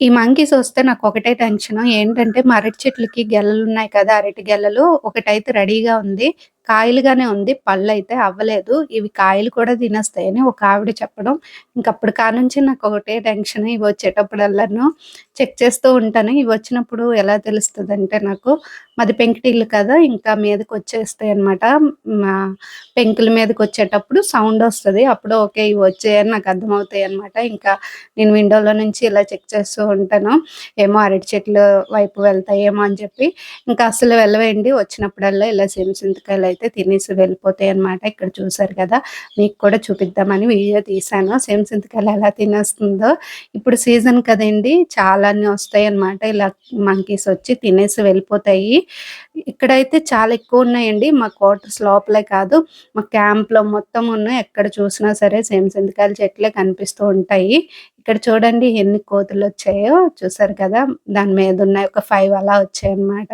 ఈ మంకీస్ వస్తే నాకొకటే టెన్షను. ఏంటంటే, మా అరటి చెట్లకి గెలలున్నాయి కదా! అరటి గెలలు. ఒకటైతే రెడీగా ఉంది. కాయలుగానే ఉంది. పళ్ళైతే అవ్వలేదు. ఇవి కాయలు కూడా తినేస్తాయని ఒక ఆవిడ చెప్పడం. ఇంకప్పుడు కానుంచి నాకొకటే టెన్షన్. ఇవొచ్చేటప్పుడల్లాను చెక్ చేస్తూ ఉంటాను. ఇవొచ్చినప్పుడు ఎలా తెలుస్తదంటే నాకు, మాది పెంకుటిల్లు కదా! ఇంకా మీదకొచ్చేస్తాయనమాట. మా పెంకుల మీదకొచ్చేటప్పుడు సౌండొస్తది. అప్పుడు ఓకే. ఇవొచ్చాయని నాకర్థమవుతాయనమాట. ఇంకా నేను విండోలో నుంచి ఇలా చెక్ చేస్తూ ఉంటాను. ఏమో అరటి చెట్లు వైపు వెళ్తాయేమో అని చెప్పి. ఇంకా అస్సలు వెళ్ళవండి. వచ్చినప్పుడల్లా ఇలా సింతకాయలయితే తినేసి వెళ్ళిపోతాయనమాట. ఇక్కడ చూసారు కదా! మీకు కూడా చూపిద్దామని వీడియో తీశాను. సింతకాయలు ఎలా తినేస్తుందో. ఇప్పుడు సీజన్ కదండీ! చాలానే వస్తాయన్నమాట. ఇలా మంకీస్ వచ్చి తినేసి వెళ్ళిపోతాయి. ఇక్కడైతే చాలా ఎక్కువున్నాయండి. మా క్వార్టర్స్ లోపలే కాదు, మా క్యాంప్‌లో మొత్తం ఉన్నాయి. ఎక్కడ చూసినా సరే సింతకాయల చెట్లే కనిపిస్తూ ఉంటాయి. ఇక్కడ చూడండి ఎన్ని కోతులొచ్చాయో చూసారు కదా! దాని మీదున్నాయి. ఒక 5 అలా వచ్చాయన్నమాట.